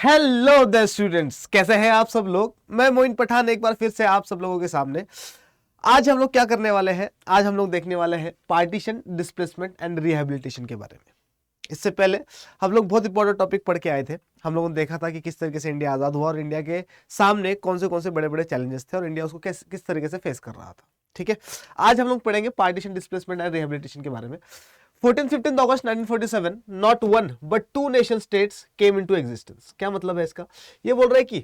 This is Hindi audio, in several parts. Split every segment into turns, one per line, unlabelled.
हेलो द स्टूडेंट्स, कैसे हैं आप सब लोग। मैं मोइन पठान एक बार फिर से आप सब लोगों के सामने। आज हम लोग क्या करने वाले हैं, आज हम लोग देखने वाले हैं पार्टीशन, डिस्प्लेसमेंट एंड रिहेबिलिटेशन के बारे में। इससे पहले हम लोग बहुत इंपॉर्टेंट टॉपिक पढ़ के आए थे। हम लोगों ने देखा था कि किस तरीके से इंडिया आज़ाद हुआ और इंडिया के सामने कौन से बड़े बड़े चैलेंजेस थे और इंडिया उसको किस तरीके से फेस कर रहा था। ठीक है, आज हम लोग पढ़ेंगे पार्टीशन, डिस्प्लेसमेंट एंड रिहेबिलिटेशन के बारे में। 14-15 अगस्त 1947 not one but two nation states came into existence. क्या मतलब है इसका? ये बोल रहा है कि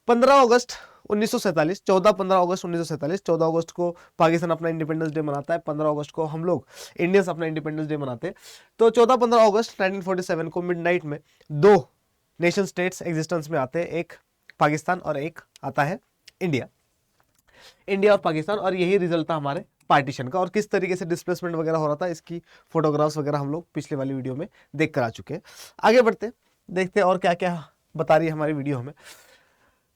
15 अगस्त 1947, 14-15 अगस्त 1947, 14 अगस्त को पाकिस्तान अपना इंडिपेंडेंस डे मनाता है, 15 अगस्त को हम लोग इंडियंस अपना इंडिपेंडेंस डे मनाते हैं। तो 14-15 अगस्त 1947 को मिडनाइट में दो नेशन स्टेट्स एग्जिस्टेंस में आते हैं, एक पाकिस्तान और एक आता है इंडिया। इंडिया और पाकिस्तान, और यही रिजल्ट था हमारे पार्टीशन का। और किस तरीके से डिस्प्लेसमेंट वगैरह हो रहा था इसकी फोटोग्राफ्स वगैरह हम लोग पिछले वाली वीडियो में देख कर आ चुके हैं। आगे बढ़ते देखते और क्या क्या बता रही है हमारी वीडियो हमें।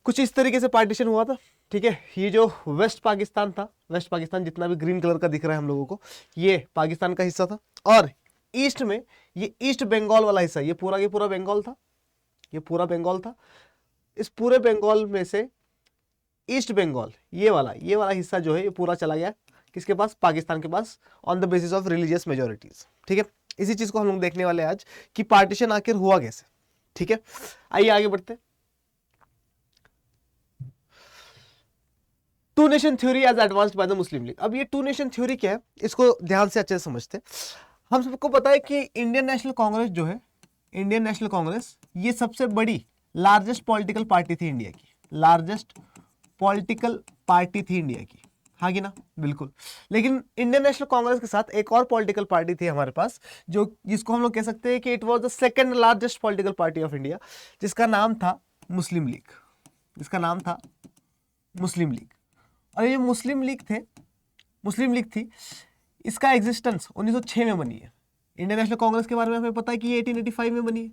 कुछ इस तरीके से पार्टीशन हुआ था। ठीक है, ये जो वेस्ट पाकिस्तान था, वेस्ट पाकिस्तान जितना भी ग्रीन कलर का दिख रहा है हम लोगों को, ये पाकिस्तान का हिस्सा था। और ईस्ट में ये ईस्ट बंगाल वाला हिस्सा, ये पूरा बंगाल था, ये पूरा बंगाल था। इस पूरे बंगाल में से ईस्ट बंगाल ये वाला हिस्सा जो है ये पूरा चला गया किसके पास? पाकिस्तान के पास, on the basis of religious majorities. ठीक है, इसी चीज को हम लोग देखने वाले आज कि पार्टीशन आखिर हुआ कैसे। ठीक है, आइए आगे बढ़ते। Two nation theory as advanced by the Muslim League. अब ये टू नेशन थ्योरी क्या है, इसको ध्यान से अच्छे से समझते। हम सबको पता है कि इंडियन नेशनल कांग्रेस जो है, इंडियन नेशनल कांग्रेस ये सबसे बड़ी लार्जेस्ट पॉलिटिकल पार्टी थी इंडिया की, लार्जेस्ट पॉलिटिकल पार्टी थी इंडिया की, हाँ कि ना? बिल्कुल। लेकिन इंडियन नेशनल कांग्रेस के साथ एक और पॉलिटिकल पार्टी थी हमारे पास, जो जिसको हम लोग कह सकते हैं कि it was the second largest political party of India, जिसका नाम था मुस्लिम लीग, जिसका नाम था मुस्लिम लीग। और ये मुस्लिम लीग थी, इसका एग्जिस्टेंस 1906 में बनी है। इंडियन नेशनल कांग्रेस के बारे में हमें पता है कि ये 1885 में बनी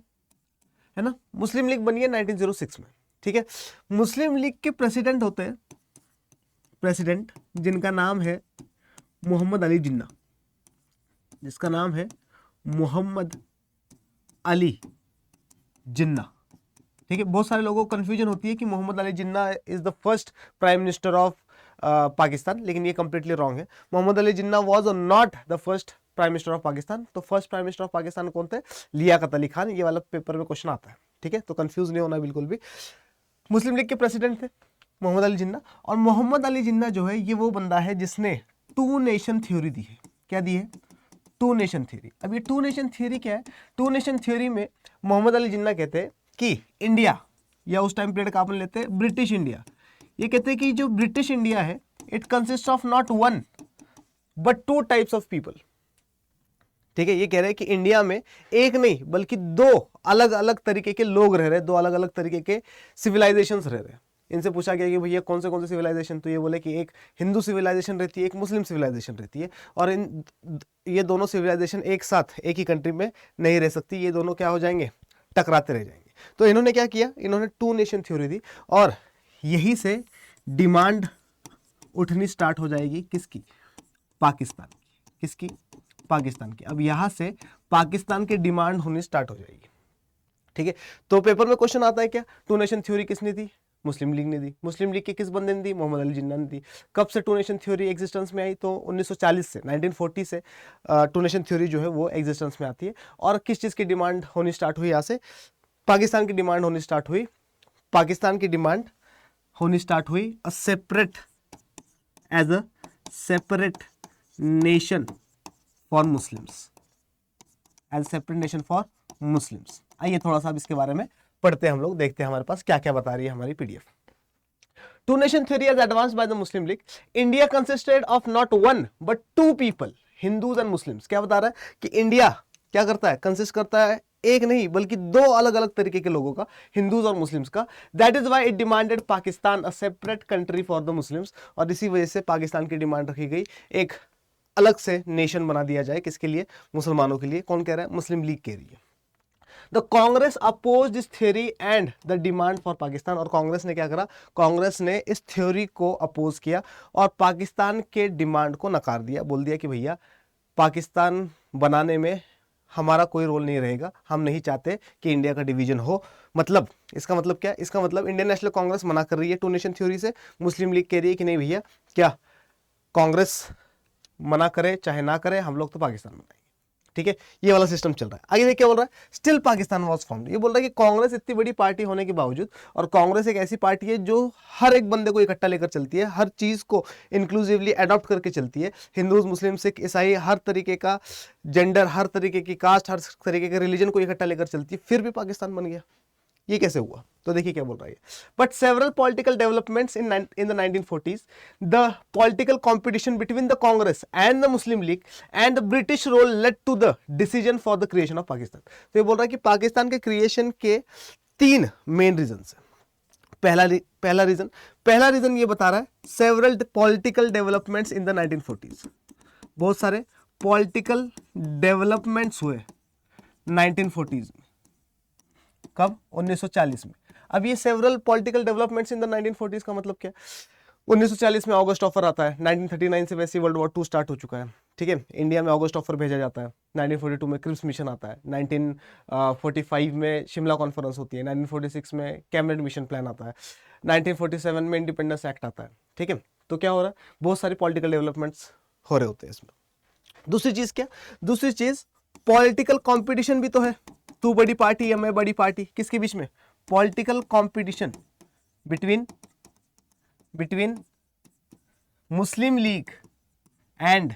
है ना। मुस्लिम लीग बनी है 1906 में। ठीक है, मुस्लिम लीग के प्रेसिडेंट होते हैं, प्रेसिडेंट जिनका नाम है मोहम्मद अली जिन्ना, जिसका नाम है मोहम्मद अली जिन्ना। ठीक है, बहुत सारे लोगों को कंफ्यूजन होती है कि Mohammad Ali Jinnah is the first prime minister of Pakistan, लेकिन ये कंप्लीटली रॉन्ग है। Mohammad Ali Jinnah was not the first prime minister of Pakistan. तो first prime minister of Pakistan कौन थे? लियाकत अली खान। ये वाला पेपर में क्वेश्चन आता है। ठीक है, तो कंफ्यूज नहीं होना बिल्कुल भी। मुस्लिम लीग के प्रेसिडेंट थे मोहम्मद अली जिन्ना, और मोहम्मद अली जिन्ना जो है ये वो बंदा है जिसने टू नेशन थ्योरी दी है। क्या दी है? Two nation theory. अब ये टू नेशन थ्योरी क्या है? टू नेशन थ्योरी में मोहम्मद अली जिन्ना कहते हैं कि इंडिया, या उस टाइम पीरियड का अपन लेते हैं ब्रिटिश इंडिया, ये कहते हैं कि जो ब्रिटिश इंडिया है it consist of not one but two types of people. ठीक है, ये कह रहे हैं कि इंडिया में एक नहीं बल्कि दो अलग अलग तरीके के लोग रह रहे हैं, दो अलग अलग तरीके के सिविलाइजेशंस रह रहे हैं। इनसे पूछा गया कि भैया कौन से सिविलाइजेशन, तो ये बोले कि एक हिंदू सिविलाइजेशन रहती है, एक मुस्लिम सिविलाइजेशन रहती है, और ये दोनों सिविलाइजेशन एक साथ एक ही कंट्री में नहीं रह सकती, ये दोनों क्या हो जाएंगे? टकराते रह जाएंगे। तो इन्होंने क्या किया? इन्होंने टू नेशन थ्योरी दी, और यही से डिमांड उठनी स्टार्ट हो जाएगी किसकी? पाकिस्तान की। किसकी? पाकिस्तान की। अब यहां से पाकिस्तान की डिमांड होनी स्टार्ट हो जाएगी। ठीक है, तो पेपर में क्वेश्चन आता है क्या? टू नेशन थ्योरी किसने दी? मुस्लिम लीग ने दी। मुस्लिम लीग के किस बंदे ने दी? मोहम्मद अली जिन्ना ने दी। कब से टू नेशन थ्योरी एग्जिस्टेंस में आई? तो 1940 से, 1940 से टू नेशन थ्योरी जो है वो एग्जिस्टेंस में आती है। और किस चीज़ की डिमांड होनी स्टार्ट हुई? यहाँ से पाकिस्तान की डिमांड होनी स्टार्ट हुई। पाकिस्तान की डिमांड होनी स्टार्ट हुई as a separate nation for Muslims, as separate nation for Muslims. आइए थोड़ा सा अब इसके बारे में पढ़ते हैं हम लोग, देखते हैं हमारे पास क्या क्या बता रही है हमारी PDF. Two nation theory as advanced by the Muslim League, India consisted of not one but two people, Hindus and Muslims. क्या बता रहा है कि इंडिया क्या करता है? कंसिस्ट करता है एक नहीं बल्कि दो अलग अलग तरीके के लोगों का, हिंदूज और मुस्लिम्स का। That is why it demanded Pakistan a separate country for the Muslims. और इसी वजह से पाकिस्तान की डिमांड रखी गई, एक अलग से नेशन बना दिया जाए। किसके लिए? मुसलमानों के लिए। कौन कह रहा है? मुस्लिम लीग कह रही है। The Congress oppose this theory and the demand for Pakistan. और कांग्रेस ने क्या करा? कांग्रेस ने इस थ्योरी को अपोज किया और पाकिस्तान के डिमांड को नकार दिया। बोल दिया कि भैया पाकिस्तान बनाने में हमारा कोई रोल नहीं रहेगा, हम नहीं चाहते कि इंडिया का डिवीजन हो। मतलब इसका मतलब क्या, इसका मतलब इंडियन नेशनल कांग्रेस मना कर रही है टू नेशन थ्योरी से, मुस्लिम लीग कह रही है कि नहीं भैया, क्या कांग्रेस मना करे चाहे ना करे, हम लोग तो पाकिस्तान बनाएंगे। ठीक है, ये वाला सिस्टम चल रहा है। आगे देखिए क्या बोल रहा है, स्टिल पाकिस्तान वाज फॉर्म्ड। ये बोल रहा है कि कांग्रेस इतनी बड़ी पार्टी होने के बावजूद, और कांग्रेस एक ऐसी पार्टी है जो हर एक बंदे को इकट्ठा लेकर चलती है, हर चीज को इंक्लूसिवली अडॉप्ट करके चलती है, हिंदूज मुस्लिम सिख ईसाई हर तरीके का जेंडर, हर तरीके की कास्ट, हर तरीके के रिलीजन को इकट्ठा लेकर चलती है, फिर भी पाकिस्तान बन गया। ये कैसे हुआ, तो देखिए क्या बोल रहा है। But several political developments in the 1940s, the political competition between the Congress and the Muslim League and the British role led to the decision for the creation of Pakistan. तो ये बोल रहा है कि पाकिस्तान के क्रिएशन के 3 मेन रीजन है। पहला रीजन ये बता रहा है, several political developments in the 1940s, बहुत सारे पॉलिटिकल डेवलपमेंट्स हुए 1940s में। कब, 1940 में। अब ये several political developments in the 1940s का मतलब क्या, 1940 में ऑगस्ट ऑफर आता है, 1939 से वैसे वर्ल्ड वॉर 2 स्टार्ट हो चुका है। ठीक है, इंडिया में ऑगस्ट ऑफर भेजा जाता है, 1942 में क्रिप्स मिशन आता है, 1945 में शिमला कॉन्फ्रेंस होती है, 1946 में कैबिनेट मिशन प्लान आता है, 1947 में इंडिपेंडेंस एक्ट आता है। ठीक है, तो क्या हो रहा है, बहुत सारी पॉलिटिकल डेवलपमेंट्स हो रहे होते हैं इसमें। दूसरी चीज क्या, दूसरी चीज पॉलिटिकल कंपटीशन भी तो है, तू बड़ी पार्टी या मैं बड़ी पार्टी, किसके बीच में, political competition between Muslim League and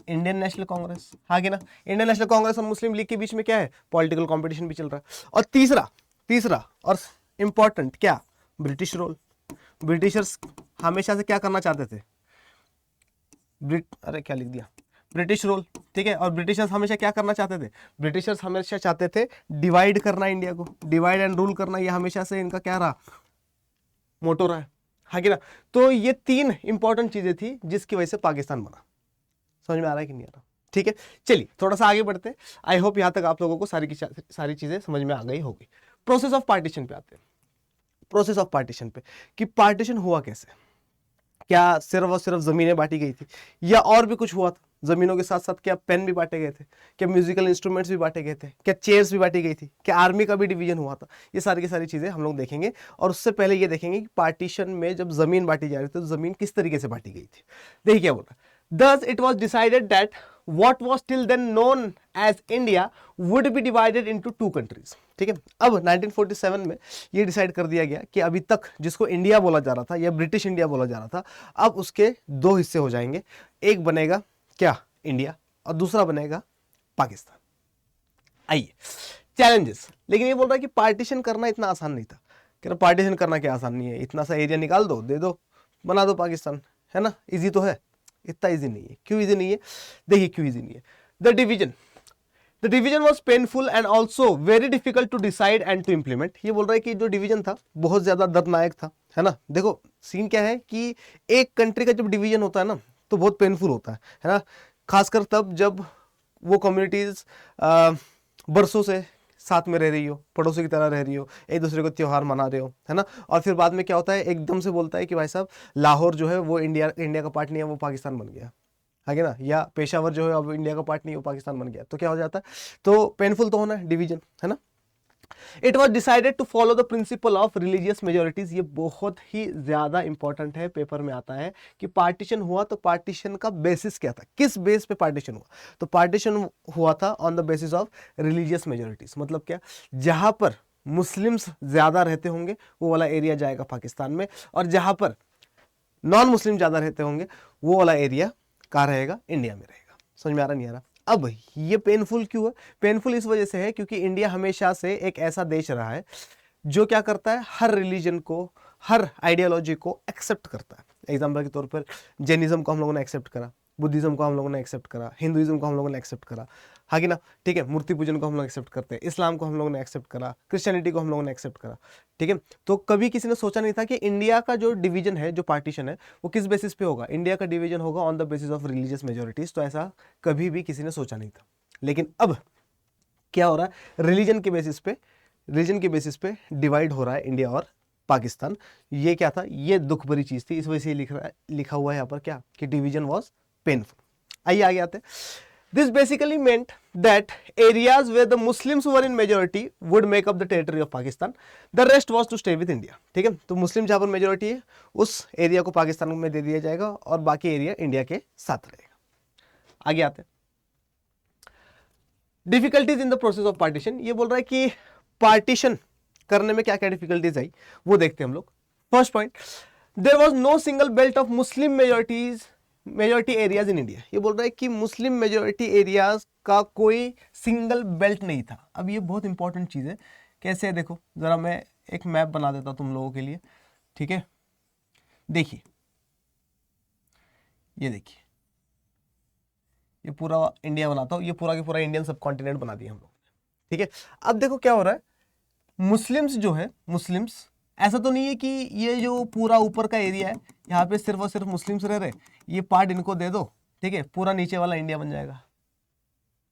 Indian national Congress. हाँ कि ना, इंडियन नेशनल कांग्रेस और मुस्लिम लीग के बीच में क्या है, पॉलिटिकल कंपटीशन भी चल रहा है। और तीसरा और इंपॉर्टेंट क्या, ब्रिटिश रोल। ब्रिटिशर्स हमेशा से क्या करना चाहते थे, क्या लिख दिया, ब्रिटिश रोल। ठीक है, और ब्रिटिशर्स हमेशा क्या करना चाहते थे, ब्रिटिशर्स हमेशा चाहते थे डिवाइड करना इंडिया को, डिवाइड एंड रूल करना, ये हमेशा से इनका क्या रहा, मोटो रहा है। हाँ कि ना, तो ये 3 इंपॉर्टेंट चीजें थी जिसकी वजह से पाकिस्तान बना। समझ में आ रहा है कि नहीं आ रहा। ठीक है, चलिए थोड़ा सा आगे बढ़ते हैं। आई होप यहां तक आप लोगों को सारी चीजें समझ में आ गई होगी। प्रोसेस ऑफ पार्टीशन पे आते हैं, प्रोसेस ऑफ पार्टीशन पे, कि पार्टीशन हुआ कैसे, क्या सिर्फ और सिर्फ जमीनें बांटी गई थी या और भी कुछ हुआ था, जमीनों के साथ साथ क्या पेन भी बांटे गए थे, क्या म्यूजिकल इंस्ट्रूमेंट्स भी बांटे गए थे, क्या चेयर्स भी बांटी गई थी, क्या आर्मी का भी डिवीजन हुआ था, ये सारी की सारी चीजें हम लोग देखेंगे। और उससे पहले ये देखेंगे कि पार्टीशन में जब जमीन बांटी जा रही थी तो जमीन किस तरीके से बांटी गई थी। देखिए क्या बोल रहा है, thus it was decided that what was till then known as India would be divided into 2 countries। ठीक है, अब 1947 में ये डिसाइड कर दिया गया कि अभी तक जिसको इंडिया बोला जा रहा था या ब्रिटिश इंडिया बोला जा रहा था, अब उसके 2 हिस्से हो जाएंगे, एक बनेगा क्या, इंडिया, और दूसरा बनेगा पाकिस्तान। आइए चैलेंजेस, लेकिन ये बोल रहा है कि पार्टीशन करना इतना आसान नहीं था। कह रहा पार्टीशन करना क्या आसान नहीं है, इतना सा एरिया निकाल दो, दे दो, बना दो पाकिस्तान, है ना, इजी तो है। इतना इजी नहीं है। क्यों इजी नहीं है, देखिए क्यों इजी नहीं है। The division was painful and also very difficult to decide and to implement. ये बोल रहा है कि जो डिवीजन था बहुत ज्यादा दर्दनायक था, है ना। देखो सीन क्या है कि एक कंट्री का जब डिवीजन होता है ना तो बहुत पेनफुल होता है ना, खासकर तब जब वो कम्युनिटीज बरसों से साथ में रह रही हो, पड़ोसी की तरह रह रही हो, एक दूसरे को त्योहार मना रहे हो, है ना। और फिर बाद में क्या होता है, एकदम से बोलता है कि भाई साहब लाहौर जो है वो इंडिया का पार्ट नहीं है, वो पाकिस्तान बन गया, है ना, या पेशावर जो है अब इंडिया का पार्ट नहीं है, वो पाकिस्तान बन गया। तो क्या हो जाता है, तो पेनफुल तो होना है डिवीजन, है ना। It was decided to follow the principle of religious majorities. ये बहुत ही ज्यादा इंपॉर्टेंट है, पेपर में आता है कि पार्टीशन हुआ तो पार्टीशन का बेसिस क्या था, किस बेस पे पार्टीशन हुआ। तो पार्टीशन हुआ था on the basis of religious majorities. मतलब क्या, जहां पर मुस्लिम्स ज्यादा रहते होंगे वो वाला एरिया जाएगा पाकिस्तान में, और जहां पर नॉन मुस्लिम ज्यादा रहते होंगे वो वाला एरिया कहाँ रहेगा, इंडिया में रहेगा। समझ में आ रहा नहीं आ रहा। अब ये पेनफुल क्यों है, पेनफुल इस वजह से है क्योंकि इंडिया हमेशा से एक ऐसा देश रहा है जो क्या करता है, हर रिलीजन को, हर आइडियोलॉजी को एक्सेप्ट करता है। एग्जांपल के तौर पर जैनिज्म को हम लोगों ने एक्सेप्ट करा, बुद्धिज्म को हम लोगों ने एक्सेप्ट करा, हिंदुइज्म को हम लोगों ने एक्सेप्ट करा, हाँ कि ना, ठीक है। मूर्ति पूजन को हम लोग एक्सेप्ट करते हैं, इस्लाम को हम लोगों ने एक्सेप्ट करा, क्रिश्चियनिटी को हम लोगों ने एक्सेप्ट करा, ठीक है। तो कभी किसी ने सोचा नहीं था कि इंडिया का जो डिवीजन है, जो पार्टीशन है, वो किस बेसिस पे होगा, इंडिया का डिवीजन होगा on the basis of religious majorities. तो ऐसा कभी भी किसी ने सोचा नहीं था। लेकिन अब क्या हो रहा है, रिलीजन के बेसिस पे डिवाइड हो रहा है इंडिया और पाकिस्तान। ये क्या था, ये दुख भरी चीज थी, इस वजह से लिखा हुआ है यहाँ पर क्या, कि डिवीजन वॉज पेनफुल। आइए आगे आते हैं। This basically meant that areas where the Muslims were in majority would make up the territory of Pakistan. The rest was to stay with India. ठीक है, तो मुस्लिम जहां पर मेजोरिटी है उस एरिया को पाकिस्तान में दे दिया जाएगा और बाकी एरिया इंडिया के साथ रहेगा। आगे आते हैं, difficulties in the process of partition. ये बोल रहा है कि पार्टीशन करने में क्या क्या डिफिकल्टीज आई वो देखते हैं हम लोग। First point, there was no single belt of Muslim majority areas in India. ये बोल रहा है कि मुस्लिम मेजोरिटी एरियाज का कोई सिंगल बेल्ट नहीं था। अब ये बहुत इंपॉर्टेंट चीज है, कैसे है देखो जरा, मैं एक मैप बना देता हूं तुम लोगों के लिए, ठीक है। देखिए, ये देखिए, ये पूरा इंडिया बनाता हूं, ये पूरा के पूरा इंडियन सब कॉन्टिनेंट बना दिया हम लोग, ठीक है। अब देखो क्या हो रहा है, मुस्लिम्स जो है, मुस्लिम्स ऐसा तो नहीं है कि ये जो पूरा ऊपर का एरिया है यहाँ पे सिर्फ और सिर्फ मुस्लिम्स रह रहे, ये पार्ट इनको दे दो, ठीक है, पूरा नीचे वाला इंडिया बन जाएगा।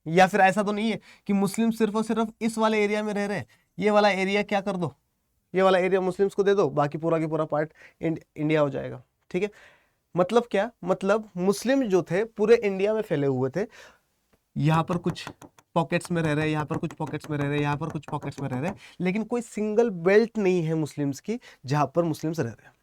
या फिर ऐसा तो नहीं है कि मुस्लिम सिर्फ और सिर्फ इस वाले एरिया में रह रहे, ये वाला एरिया क्या कर दो, ये वाला एरिया मुस्लिम्स को दे दो, बाकी पूरा की पूरा पार्ट इंडिया हो जाएगा, ठीक है। मतलब क्या, मतलब मुस्लिम जो थे पूरे इंडिया में फैले हुए थे, यहाँ पर कुछ पॉकेट्स में रह रहे, यहाँ पर कुछ पॉकेट्स में रह रहे, यहाँ पर कुछ पॉकेट्स में रह रहे, लेकिन कोई सिंगल बेल्ट नहीं है मुस्लिम्स की जहां पर मुस्लिम्स रह रहे हैं,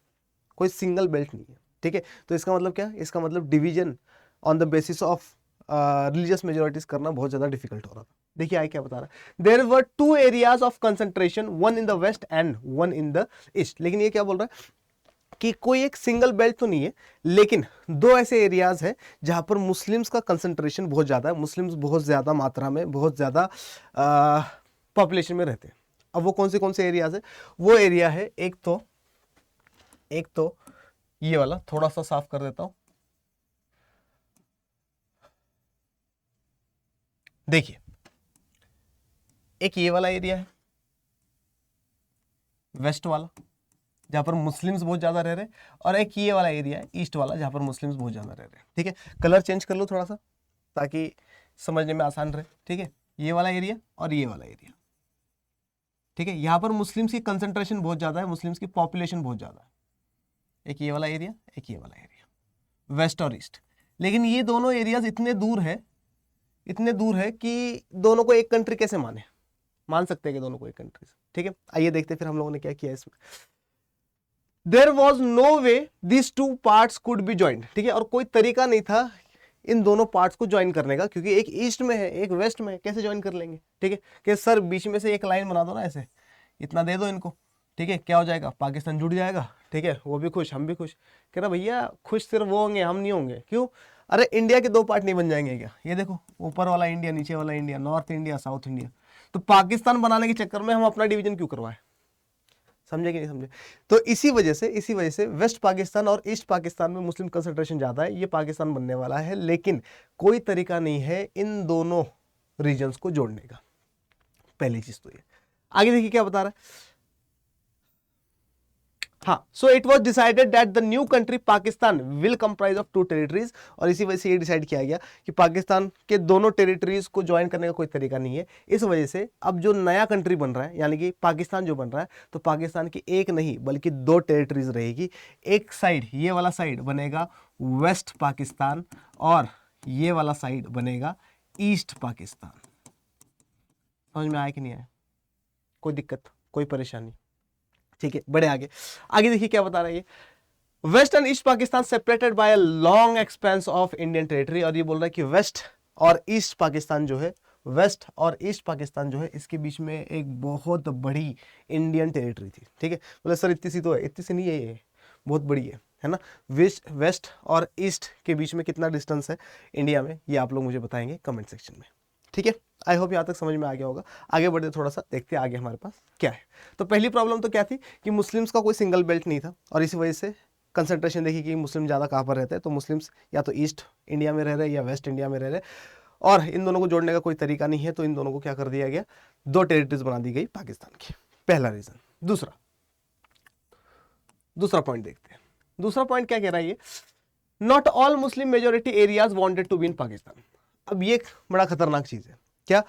कोई सिंगल बेल्ट नहीं है, ठीक है। तो इसका मतलब क्या, इसका मतलब division on the basis of religious majorities करना बहुत ज्यादा डिफिकल्ट हो रहा था। देखिए आगे क्या बता रहा है, there were 2 areas of concentration, one in the west and one in the east. लेकिन ये क्या बोल रहा है कि कोई एक सिंगल बेल्ट तो नहीं है, लेकिन 2 ऐसे एरियाज हैं जहां पर मुस्लिम्स का कंसंट्रेशन बहुत ज्यादा है, मुस्लिम्स बहुत ज्यादा मात्रा में, बहुत ज्यादा पॉपुलेशन में रहते हैं। अब वो कौन से एरियाज है, वो एरिया है एक तो ये वाला, थोड़ा सा साफ कर देता हूं, देखिए एक ये वाला एरिया है वेस्ट वाला जहां पर मुस्लिम्स बहुत ज्यादा रह रहे, और एक ये वाला एरिया है ईस्ट वाला जहां पर मुस्लिम्स बहुत ज्यादा रह रहे, ठीक है। कलर चेंज कर लो थोड़ा सा ताकि समझने में आसान रहे, ठीक है। ये वाला एरिया और ये वाला एरिया, ठीक है, यहां पर मुस्लिम्स की कंसंट्रेशन बहुत ज्यादा है, मुस्लिम्स की पॉपुलेशन बहुत ज्यादा है, एक ये वाला एरिया, एक ये वाला एरिया, वेस्ट और ईस्ट। लेकिन ये दोनों एरियाज इतने दूर है कि दोनों को एक कंट्री कैसे मान सकते हैं कि दोनों को एक कंट्री, ठीक है। आइए देखते हैं फिर हम लोगों ने क्या किया इसमें। There was no way these 2 parts could be joined, ठीक है, और कोई तरीका नहीं था इन दोनों पार्ट्स को ज्वाइन करने का, क्योंकि एक ईस्ट में है एक वेस्ट में है, कैसे ज्वाइन कर लेंगे, ठीक है। कि सर बीच में से एक लाइन बना दो ना, ऐसे इतना दे दो इनको, ठीक है, क्या हो जाएगा, पाकिस्तान जुड़ जाएगा, ठीक है, वो भी खुश हम भी खुश। कह रहा भैया खुश सिर्फ वो होंगे, हम नहीं होंगे। क्यों, अरे इंडिया के 2 पार्ट नहीं बन जाएंगे क्या, ये देखो ऊपर वाला इंडिया, नीचे वाला India, north India, south India. तो पाकिस्तान बनाने के चक्कर में हम अपना डिवीजन क्यों करवाएं, समझे कि नहीं समझे। तो इसी वजह से वेस्ट पाकिस्तान और ईस्ट पाकिस्तान में मुस्लिम कंसंट्रेशन ज्यादा है, ये पाकिस्तान बनने वाला है, लेकिन कोई तरीका नहीं है इन दोनों रीजन्स को जोड़ने का। पहली चीज तो ये। आगे देखिए क्या बता रहा है, हाँ, so it was decided that the new country Pakistan will comprise of 2 territories, और इसी वजह से ये डिसाइड किया गया कि पाकिस्तान के दोनों टेरिटरीज को ज्वाइन करने का कोई तरीका नहीं है। इस वजह से अब जो नया कंट्री बन रहा है, यानी कि पाकिस्तान जो बन रहा है, तो पाकिस्तान की एक नहीं बल्कि 2 टेरिटरीज रहेगी। एक साइड, ये वाला साइड बनेगा वेस्ट पाकिस्तान, और ये वाला साइड बनेगा ईस्ट पाकिस्तान। समझ में आया कि नहीं आया, कोई दिक्कत, कोई परेशानी, ठीक है। बड़े आगे देखिए क्या बता रहा है ये, west and east Pakistan separated by a long expanse of Indian territory. और ये बोल रहा है कि वेस्ट और ईस्ट पाकिस्तान जो है, इसके बीच में एक बहुत बड़ी इंडियन टेरिटरी थी, ठीक है। बोले सर इतनी सी तो है, इतनी सी नहीं है, ये बहुत बड़ी है ना। वेस्ट और ईस्ट के बीच में कितना डिस्टेंस है इंडिया में, ये आप लोग मुझे बताएंगे कमेंट सेक्शन में, ठीक है। आई होप यहाँ तक समझ में आ गया होगा। आगे बढ़ते थोड़ा सा देखते हैं आगे हमारे पास क्या है। तो पहली प्रॉब्लम तो क्या थी कि मुस्लिम्स का कोई सिंगल बेल्ट नहीं था, और इसी वजह से कंसंट्रेशन देखिए कि मुस्लिम ज़्यादा कहाँ पर रहते हैं, तो मुस्लिम्स या तो ईस्ट इंडिया में रह रहे या वेस्ट इंडिया में रह रहे, और इन दोनों को जोड़ने का कोई तरीका नहीं है, तो इन दोनों को क्या कर दिया गया, 2 टेरिटरीज बना दी गई पाकिस्तान की। पहला रीजन। दूसरा पॉइंट देखते हैं। दूसरा पॉइंट क्या कह रहा है ये, not all Muslim majority areas wanted to be in Pakistan. अब ये एक बड़ा खतरनाक चीज है। क्या,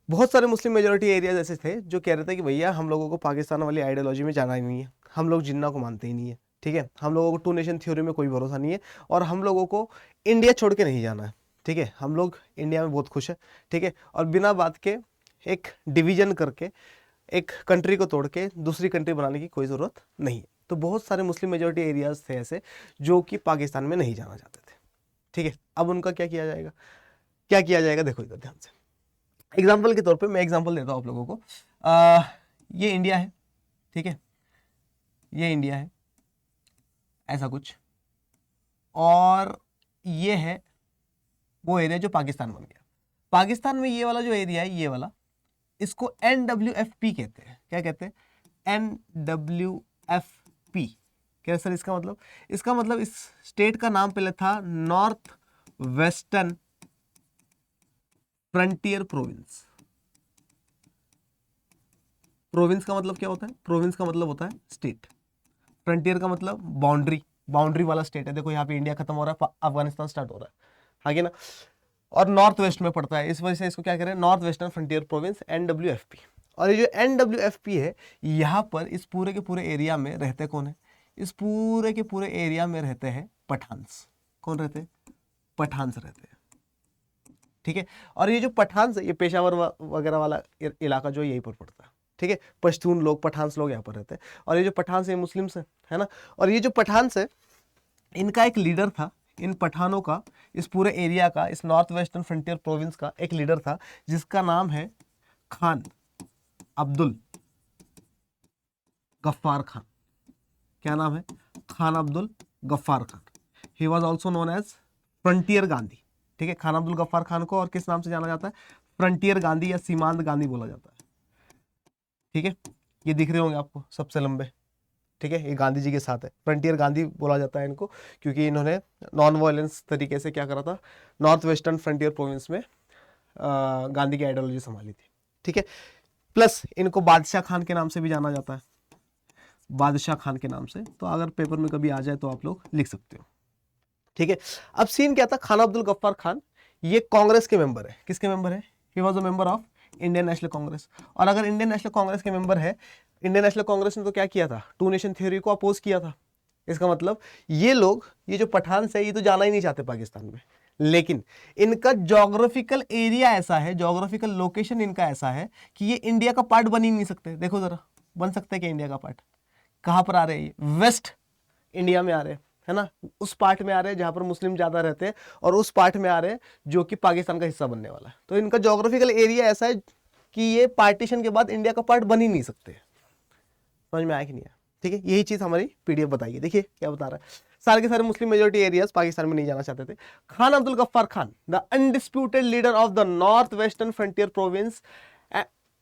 बहुत सारे मुस्लिम मेजोरिटी एरियाज ऐसे थे जो कह रहे थे कि भैया हम लोगों को पाकिस्तान वाली आइडियोलॉजी में जाना ही नहीं है, हम लोग जिन्ना को मानते ही नहीं है, ठीक है, हम लोगों को 2 नेशन थ्योरी में कोई भरोसा नहीं है, और हम लोगों को इंडिया छोड़ के नहीं जाना है, ठीक है, हम लोग इंडिया में बहुत खुश है, ठीक है, और बिना बात के एक डिवीजन करके एक कंट्री को तोड़ के दूसरी कंट्री बनाने की कोई ज़रूरत नहीं है। तो बहुत सारे मुस्लिम मेजोरिटी एरियाज थे ऐसे जो कि पाकिस्तान में नहीं जाना चाहते थे, ठीक है। अब उनका क्या किया जाएगा, क्या किया जाएगा, देखो इधर ध्यान से। एग्जाम्पल के तौर पे मैं एग्जाम्पल देता हूँ आप लोगों को। ये इंडिया है, ठीक है, ये इंडिया है ऐसा कुछ, और ये है वो एरिया जो पाकिस्तान बन गया। पाकिस्तान में ये वाला जो एरिया है, ये वाला, इसको NWFP कहते हैं। क्या कहते हैं? NWFP। क्या सर इसका मतलब? इसका मतलब इस स्टेट का नाम पहले था north western frontier province. Province का मतलब क्या होता है? प्रोविंस का मतलब होता है स्टेट। फ्रंटियर का मतलब बाउंड्री, बाउंड्री वाला स्टेट है। देखो यहाँ पे इंडिया खत्म हो रहा है, अफगानिस्तान स्टार्ट हो रहा है, आगे ना, और नॉर्थ वेस्ट में पड़ता है, इस वजह से इसको क्या कह रहे हैं? North western frontier province, NWFP। और ये जो NWFP है, यहाँ पर इस पूरे के पूरे एरिया में रहते कौन है? इस पूरे के पूरे एरिया में रहते हैं पठान्स। कौन रहते हैं? पठान्स रहते हैं, ठीक है। और ये जो पठान्स है, ये पेशावर वगैरह वाला इलाका जो यहीं पर पड़ता है, ठीक है। पश्तून लोग, पठान्स लोग यहाँ पर रहते हैं। और ये जो पठान्स है मुस्लिम्स है ना। और ये जो पठान्स है, इनका एक लीडर था, इन पठानों का, इस पूरे एरिया का, इस नॉर्थ वेस्टर्न फ्रंटियर प्रोविंस का एक लीडर था जिसका नाम है खान अब्दुल गफ्फार खान। क्या नाम है? Khan Abdul Ghaffar Khan. He was also known as frontier Gandhi, ठीक है। खान अब्दुल गफ्फार खान को और किस नाम से जाना जाता है? फ्रंटियर गांधी या सीमांत गांधी बोला जाता है, ठीक है। ये दिख रहे होंगे आपको सबसे लंबे, ठीक है, ये गांधी जी के साथ है। फ्रंटियर गांधी बोला जाता है इनको, क्योंकि इन्होंने नॉन वायलेंस तरीके से क्या करा था? नॉर्थ वेस्टर्न फ्रंटियर प्रोविंस में गांधी की आइडियोलॉजी संभाली थी, ठीक है। प्लस इनको बादशाह खान के नाम से भी जाना जाता है, बादशाह खान के नाम से। तो अगर पेपर में कभी आ जाए तो आप लोग लिख सकते हो, ठीक है। अब सीन क्या था? खान अब्दुल गफ्फार खान ये कांग्रेस के मेंबर है। किसके मेंबर है? He was a member of Indian national Congress. और अगर इंडियन नेशनल कांग्रेस के मेंबर है, इंडियन नेशनल कांग्रेस ने तो क्या किया था? टू नेशन थ्योरी को अपोज किया था। इसका मतलब ये लोग, ये जो पठान्स है, ये तो जाना ही नहीं चाहते पाकिस्तान में, लेकिन इनका जोग्राफिकल एरिया ऐसा है, जोग्राफिकल लोकेशन इनका ऐसा है कि ये इंडिया का पार्ट बन ही नहीं सकते। देखो जरा, बन सकते हैं क्या इंडिया का पार्ट? कहां पर आ रहे हैं? वेस्ट इंडिया में आ रहे हैं, है ना, उस पार्ट में आ रहे हैं जहां पर मुस्लिम ज्यादा रहते हैं, और उस पार्ट में आ रहे हैं जो कि पाकिस्तान का हिस्सा बनने वाला है। तो इनका जोग्राफिकल एरिया ऐसा है कि ये पार्टीशन के बाद इंडिया का पार्ट बन ही नहीं सकते। समझ में आया कि नहीं आया? ठीक है, यही चीज हमारी PDF बताइए। देखिए क्या बता रहा है, सारे के सारे मुस्लिम मेजोरिटी एरियाज पाकिस्तान में नहीं जाना चाहते थे। Khan Abdul Ghaffar Khan, the undisputed leader of the north western frontier province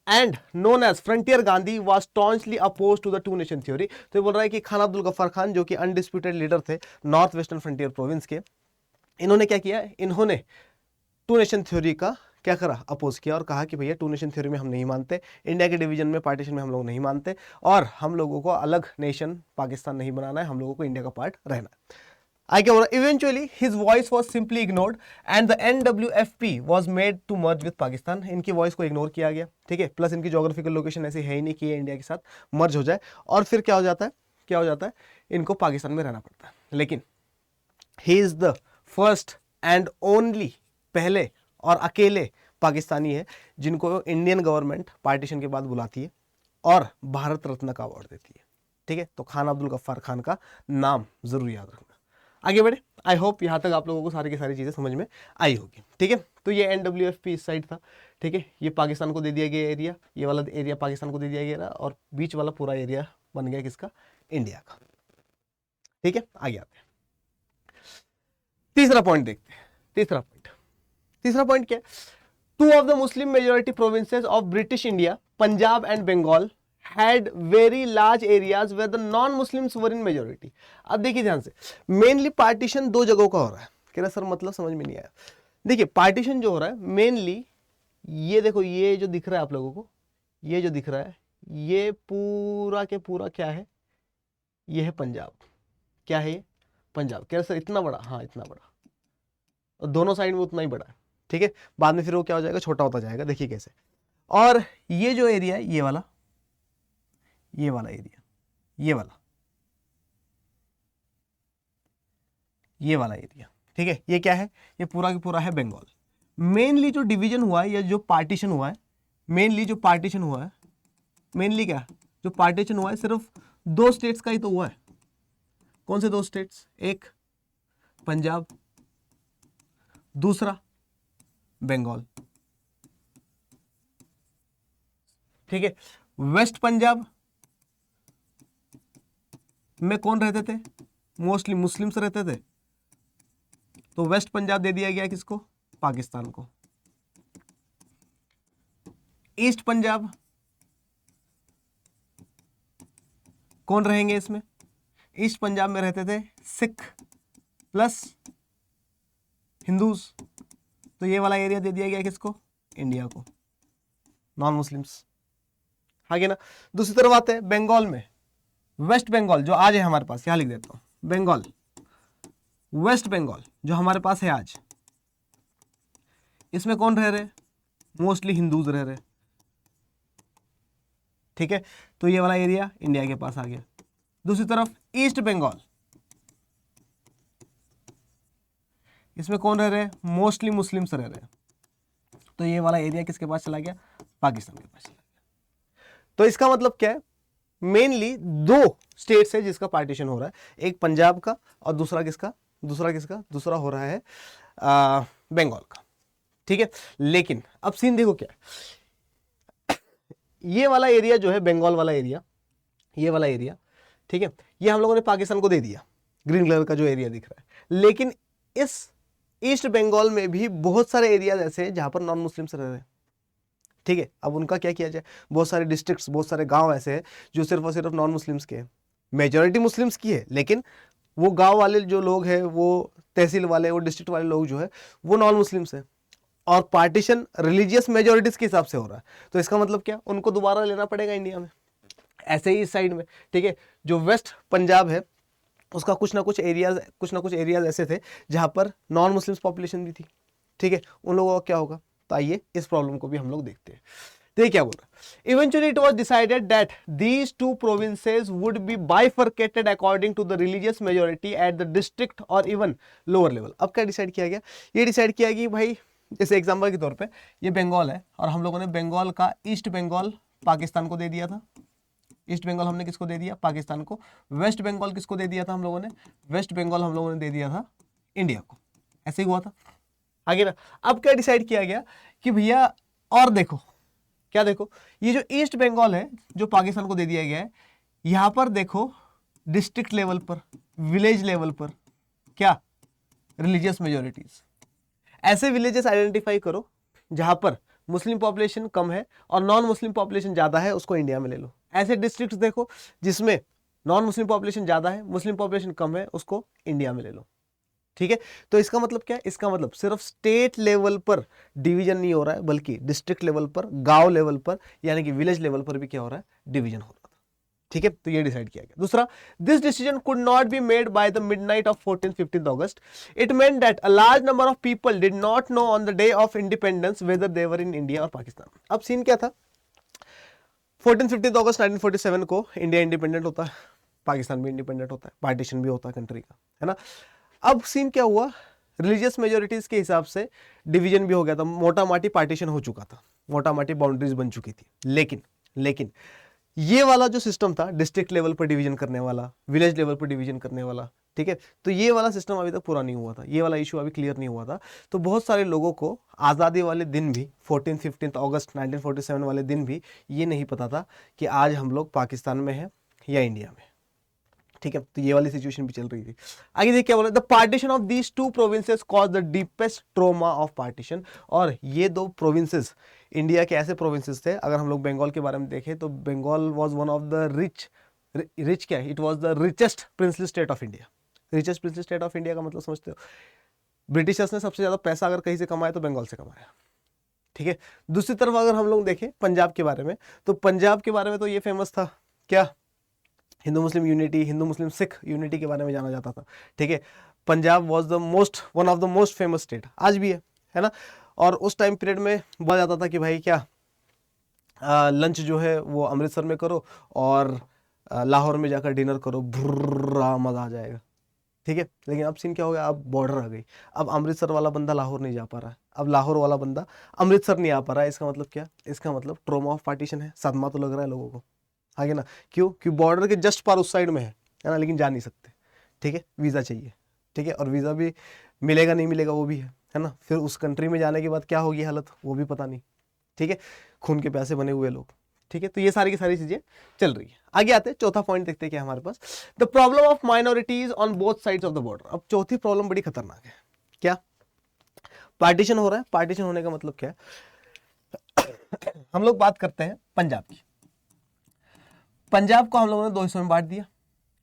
and known as frontier Gandhi was staunchly oppose to the two nation theory. तो ये बोल रहा है कि खान अब्दुल गफ्फार खान जो कि अनडिस्प्यूटेड लीडर थे नॉर्थ वेस्टर्न फ्रंटियर प्रोविंस के, इन्होंने क्या किया? इन्होंने टू नेशन थ्योरी का क्या करा? अपोज किया, और कहा कि भैया टू नेशन थ्योरी में हम नहीं मानते, इंडिया के डिवीजन में, पार्टीशन में हम लोग नहीं मानते, और हम लोगों को अलग नेशन पाकिस्तान नहीं बनाना है, हम लोगों को इंडिया का पार्ट रहना है। I क्या बोला? Eventually his voice was simply ignored and the NWFP was made to merge with Pakistan। इनकी वॉइस को इग्नोर किया गया, ठीक है। प्लस इनकी जोग्राफिकल लोकेशन ऐसी है ही नहीं कि ये इंडिया के साथ मर्ज हो जाए, और फिर क्या हो जाता है? क्या हो जाता है? इनको पाकिस्तान में रहना पड़ता है। लेकिन he is the first and only, पहले और अकेले पाकिस्तानी है जिनको इंडियन गवर्नमेंट पार्टीशन के बाद बुलाती है और भारत रत्न का अवार्ड देती है, ठीक है। तो खान अब्दुल गफ्फार खान का नाम जरूर याद रखना। आगे बढ़े। आई होप यहाँ तक आप लोगों को सारी की सारी चीज़ें समझ में आई होगी, ठीक है। तो ये NWFP इस साइड था, ठीक है। ये पाकिस्तान को दे दिया गया एरिया, ये वाला एरिया पाकिस्तान को दे दिया गया, और बीच वाला पूरा एरिया बन गया किसका? इंडिया का, ठीक है। आगे आते हैं, तीसरा पॉइंट देखते हैं। तीसरा पॉइंट क्या है? Two of the Muslim majority provinces of British India, Punjab and Bengal, had very large areas where the non-Muslims were in majority। अब देखिए ध्यान से, मेनली पार्टीशन दो जगहों का हो रहा है। कह रहा सर मतलब समझ में नहीं आया। देखिए पार्टीशन जो हो रहा है मेनली, ये देखो, ये जो दिख रहा है आप लोगों को, ये जो दिख रहा है, ये पूरा के पूरा क्या है? ये है पंजाब। क्या है ये? पंजाब। कह रहा सर इतना बड़ा? हाँ इतना बड़ा, और दोनों साइड में उतना ही बड़ा है, ठीक है। बाद में फिर वो क्या हो जाएगा? छोटा होता जाएगा। देखिए कैसे। और ये जो एरिया है, ये वाला एरिया, ये वाला एरिया, ठीक है, ये क्या है, ये पूरा की पूरा है बंगाल। मेनली जो डिवीजन हुआ है या जो पार्टीशन हुआ है, मेनली जो पार्टीशन हुआ है, मेनली क्या जो पार्टीशन हुआ है, सिर्फ 2 स्टेट्स का ही तो हुआ है। कौन से 2 स्टेट्स? एक पंजाब, दूसरा बंगाल। ठीक है, वेस्ट पंजाब में कौन रहते थे? मोस्टली मुस्लिम्स रहते थे, तो वेस्ट पंजाब दे दिया गया किसको? पाकिस्तान को। ईस्ट पंजाब कौन रहेंगे इसमें? ईस्ट पंजाब में रहते थे सिख प्लस हिंदूज, तो ये वाला एरिया दे दिया गया किसको? इंडिया को, नॉन मुस्लिम्स। आगे ना दूसरी तरफ आते हैं बंगाल में, वेस्ट बंगाल जो आज है हमारे पास, यहां लिख देता हूं बंगाल, वेस्ट बंगाल जो हमारे पास है आज, इसमें कौन रह रहे? मोस्टली हिंदूज रह रहे। ठीक है, तो ये वाला एरिया इंडिया के पास आ गया। दूसरी तरफ ईस्ट बंगाल, इसमें कौन रह रहे? मोस्टली मुस्लिम्स रह रहे, तो ये वाला एरिया किसके पास चला गया? पाकिस्तान के पास चला गया। तो इसका मतलब क्या है? मेनली 2 स्टेट्स है जिसका पार्टीशन हो रहा है, एक पंजाब का और दूसरा किसका? दूसरा हो रहा है बंगाल का। ठीक है, लेकिन अब सीन देखो क्या है, ये वाला एरिया जो है बंगाल वाला एरिया, ये वाला एरिया, ठीक है, ये हम लोगों ने पाकिस्तान को दे दिया, ग्रीन कलर का जो एरिया दिख रहा है। लेकिन इस ईस्ट बंगाल में भी बहुत सारे एरियाज ऐसे हैं जहां पर नॉन मुस्लिम्स रह रहे हैं। ठीक है, अब उनका क्या किया जाए? बहुत सारे डिस्ट्रिक्ट्स, बहुत सारे गांव ऐसे हैं जो सिर्फ और सिर्फ नॉन मुस्लिम्स के हैं। मेजॉरिटी मुस्लिम्स की है, लेकिन वो गांव वाले जो लोग हैं, वो तहसील वाले, वो डिस्ट्रिक्ट वाले लोग जो है वो नॉन मुस्लिम्स हैं, और पार्टीशन रिलीजियस मेजॉरिटीज के हिसाब से हो रहा है। तो इसका मतलब क्या? उनको दोबारा लेना पड़ेगा इंडिया में। ऐसे ही इस साइड में, ठीक है, जो वेस्ट पंजाब है उसका कुछ ना कुछ एरियाज ऐसे थे जहां पर नॉन मुस्लिम्स पॉपुलेशन भी थी। ठीक है, उन लोगों का क्या होगा? तो आइए इस प्रॉब्लम को भी हम लोग देखते हैं। देखिए क्या बोल रहा है, eventually it was decided that these 2 provinces would be bifurcated according to the religious majority at the district और इवन लोअर लेवल। अब क्या डिसाइड किया गया? ये डिसाइड किया कि भाई जैसे एग्जाम्पल के तौर पे ये बंगाल है, और हम लोगों ने बंगाल का ईस्ट बंगाल पाकिस्तान को दे दिया था। ईस्ट बंगाल हमने किसको दे दिया? पाकिस्तान को। वेस्ट बंगाल किसको दे दिया था हम लोगों ने? वेस्ट बंगाल हम लोगों ने दे दिया था इंडिया को। ऐसे ही हुआ था। आगे ना, अब क्या डिसाइड किया गया कि भैया, और देखो क्या, देखो ये जो ईस्ट बंगाल है जो पाकिस्तान को दे दिया गया है, यहां पर देखो डिस्ट्रिक्ट लेवल पर, विलेज लेवल पर क्या? Religious majorities. ऐसे विलेजेस आइडेंटिफाई करो जहां पर मुस्लिम पॉपुलेशन कम है और नॉन मुस्लिम पॉपुलेशन ज्यादा है, उसको इंडिया में ले लो। ऐसे डिस्ट्रिक्ट्स देखो जिसमें नॉन मुस्लिम पॉपुलेशन ज्यादा है, मुस्लिम पॉपुलेशन कम है, उसको इंडिया में ले लो। ठीक है, तो इसका मतलब क्या है? इसका मतलब सिर्फ स्टेट लेवल पर डिवीजन नहीं हो रहा है, बल्कि डिस्ट्रिक्ट लेवल पर, गांव लेवल पर, यानी कि विलेज लेवल पर भी क्या हो रहा है? डिवीजन हो रहा था। ठीक है, तो ये डिसाइड किया गया। दूसरा, this decision could not be made by the midnight of 14-15 August. It meant that a large number of people did not know on the day of independence whether they were in India और पाकिस्तान। अब सीन क्या था? 14-15 अगस्त 1947 को इंडिया इंडिपेंडेंट होता है, पाकिस्तान भी इंडिपेंडेंट होता है, पार्टीशन भी होता है कंट्री का, है ना। अब सीन क्या हुआ? रिलीजियस मेजोरिटीज के हिसाब से डिवीजन भी हो गया था, मोटा माटी पार्टीशन हो चुका था, मोटा माटी बाउंड्रीज बन चुकी थी। लेकिन ये वाला जो सिस्टम था, डिस्ट्रिक्ट लेवल पर डिवीजन करने वाला, विलेज लेवल पर डिवीजन करने वाला, ठीक है, तो ये वाला सिस्टम अभी तक पूरा नहीं हुआ था, ये वाला इशू अभी क्लियर नहीं हुआ था। तो बहुत सारे लोगों को आज़ादी वाले दिन भी, 14-15 अगस्त 1947 वाले दिन भी ये नहीं पता था कि आज हम लोग पाकिस्तान में हैं या इंडिया में। ठीक है, तो ये वाली सिचुएशन भी चल रही थी। आगे देखिए क्या बोला, the partition of these 2 provinces cause the deepest trauma of partition. और ये 2 प्रोविंसेस इंडिया के ऐसे प्रोविंसेस थे, अगर हम लोग बंगाल के बारे में देखें तो Bengal was one of the rich क्या है, it was the richest princely state of India. Richest princely state of India का मतलब समझते हो? ब्रिटिशर्स ने सबसे ज्यादा पैसा अगर कहीं से कमाया तो बंगाल से कमाया। ठीक है, दूसरी तरफ अगर हम लोग देखें पंजाब के बारे में, तो पंजाब के बारे में तो ये फेमस था क्या? हिंदू मुस्लिम यूनिटी, हिंदू मुस्लिम सिख यूनिटी के बारे में जाना जाता था। ठीक है, Punjab was the one of the most famous state, आज भी है ना। और उस टाइम पीरियड में बोला जाता था कि भाई क्या, लंच जो है वो अमृतसर में करो और लाहौर में जाकर डिनर करो, भुर्रा मजा आ जाएगा। ठीक है। लेकिन अब सीन क्या हो गया, अब बॉर्डर आ गई, अब अमृतसर वाला बंदा लाहौर नहीं जा पा रहा है, अब लाहौर वाला बंदा अमृतसर नहीं आ पा रहा है। इसका मतलब क्या, इसका मतलब ट्रॉमा ऑफ पार्टीशन है, सदमा तो लग रहा है लोगों को, आगे ना। क्यों, क्यों बॉर्डर के जस्ट पार उस साइड में है ना, लेकिन जा नहीं सकते। ठीक है, वीज़ा चाहिए। ठीक है, और वीज़ा भी मिलेगा नहीं मिलेगा वो भी है ना। फिर उस कंट्री में जाने के बाद क्या होगी हालत वो भी पता नहीं। ठीक है, खून के प्यासे बने हुए लोग। ठीक है, तो ये सारी की सारी चीजें चल रही है। आगे आते हैं, चौथा पॉइंट देखते हैं क्या हमारे पास, the problem of minorities on both sides of the border. अब चौथी प्रॉब्लम बड़ी खतरनाक है। क्या, पार्टीशन हो रहा है। पार्टीशन होने का मतलब क्या है, हम लोग बात करते हैं पंजाब की। पंजाब को हम लोगों ने दो हिस्सों में बांट दिया।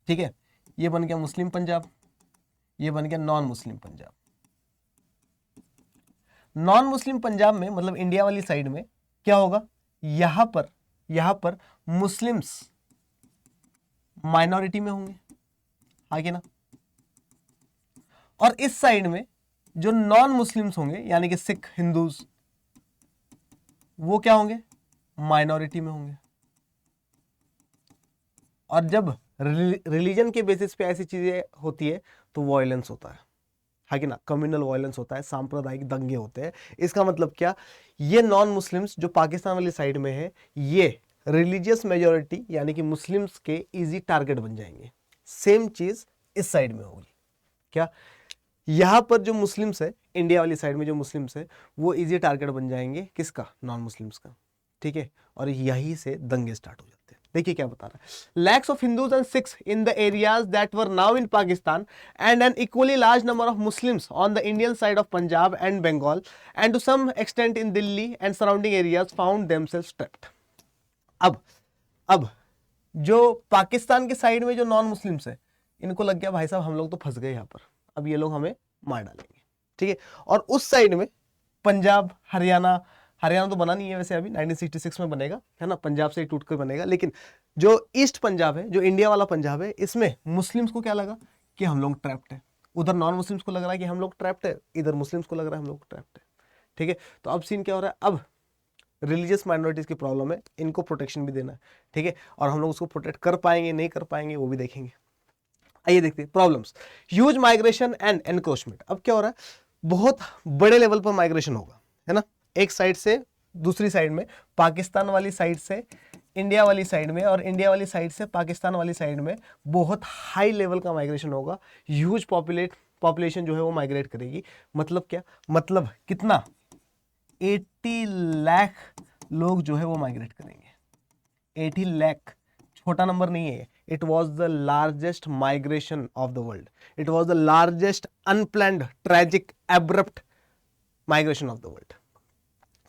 ठीक है, ये बन गया मुस्लिम पंजाब, ये बन गया non Muslim Punjab. Non Muslim Punjab में मतलब इंडिया वाली साइड में क्या होगा, यहां पर मुस्लिम्स माइनॉरिटी में होंगे, आगे ना। और इस साइड में जो नॉन मुस्लिम्स होंगे यानी कि सिख हिंदूज, वो क्या होंगे, माइनॉरिटी में होंगे। और जब रिलीजन के बेसिस पे ऐसी चीजें होती है तो वायलेंस होता है कि ना, कम्युनल वायलेंस होता है, सांप्रदायिक दंगे होते हैं। इसका मतलब क्या, ये नॉन मुस्लिम्स जो पाकिस्तान वाली साइड में है, ये रिलीजियस मेजॉरिटी यानी कि मुस्लिम्स के इजी टारगेट बन जाएंगे। सेम चीज इस साइड में होगी। क्या, यहां पर जो मुस्लिम्स है, इंडिया वाली साइड में जो मुस्लिम्स है, वो इजी टारगेट बन जाएंगे किसका, नॉन मुस्लिम्स का। ठीक है, और यहीं से दंगे स्टार्ट हो जाते हैं। देखिए क्या बता रहा है, lakhs of Hindus and Sikhs in the areas that were now in Pakistan and an equally large number of Muslims on the Indian side of Punjab and Bengal and to some extent in Delhi and surrounding areas found themselves trapped. अब जो पाकिस्तान के साइड में जो नॉन मुस्लिम्स है, इनको लग गया भाई साहब हम लोग तो फंस गए यहाँ पर, अब ये लोग हमें मार डालेंगे। ठीक है, और उस साइड में पंजाब हरियाणा, हरियाणा तो बना नहीं है वैसे, अभी 1966 में बनेगा, है ना, पंजाब से ही टूट कर बनेगा। लेकिन जो ईस्ट पंजाब है, जो इंडिया वाला पंजाब है, इसमें मुस्लिम्स को क्या लगा कि हम लोग ट्रैप्ड है। उधर नॉन मुस्लिम्स को लग रहा है कि हम लोग ट्रैप्ड है, इधर मुस्लिम्स को लग रहा है हम लोग ट्रैप्ड है। ठीक है, तो अब सीन क्या हो रहा है, अब रिलीजियस माइनॉरिटीज की प्रॉब्लम है, इनको प्रोटेक्शन भी देना है। ठीक है, और हम लोग उसको प्रोटेक्ट कर पाएंगे नहीं कर पाएंगे वो भी देखेंगे। आइए देखते हैं problems, huge migration and encroachment. अब क्या हो रहा है, बहुत बड़े लेवल पर माइग्रेशन होगा, है ना, एक साइड से दूसरी साइड में, पाकिस्तान वाली साइड से इंडिया वाली साइड में, और इंडिया वाली साइड से पाकिस्तान वाली साइड में बहुत हाई लेवल का माइग्रेशन होगा। ह्यूज पॉपुलेशन जो है वो माइग्रेट करेगी। मतलब क्या, मतलब कितना, 80 लाख लोग जो है वो माइग्रेट करेंगे। 80 लाख छोटा नंबर नहीं है, it was the largest migration of the world, it was the largest unplanned tragic abrupt migration of the world.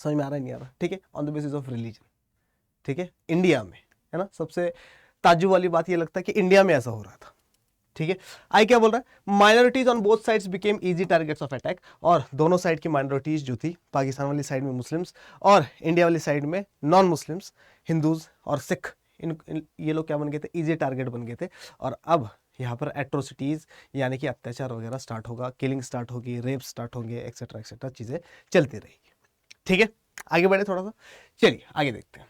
समझ में आ रहा है नहीं आ रहा, ठीक है, on the basis of religion. ठीक है, इंडिया में, है ना, सबसे ताज्जुब वाली बात ये लगता है कि इंडिया में ऐसा हो रहा था। ठीक है, आई क्या बोल रहा है, minorities on both sides became easy targets of attack. और दोनों साइड की माइनॉरिटीज जो थी, पाकिस्तान वाली साइड में मुस्लिम्स और इंडिया वाली साइड में नॉन मुस्लिम्स, हिंदूज और सिख, ये लोग क्या बन गए थे, इजी टारगेट बन गए थे। और अब यहाँ पर एट्रोसिटीज यानी कि अत्याचार वगैरह स्टार्ट होगा, किलिंग स्टार्ट होगी, रेप स्टार्ट होंगे, एक्सेट्रा एक्सेट्रा चीजें चलती रहेगी। ठीक है, आगे बढ़े थोड़ा सा, चलिए आगे देखते हैं।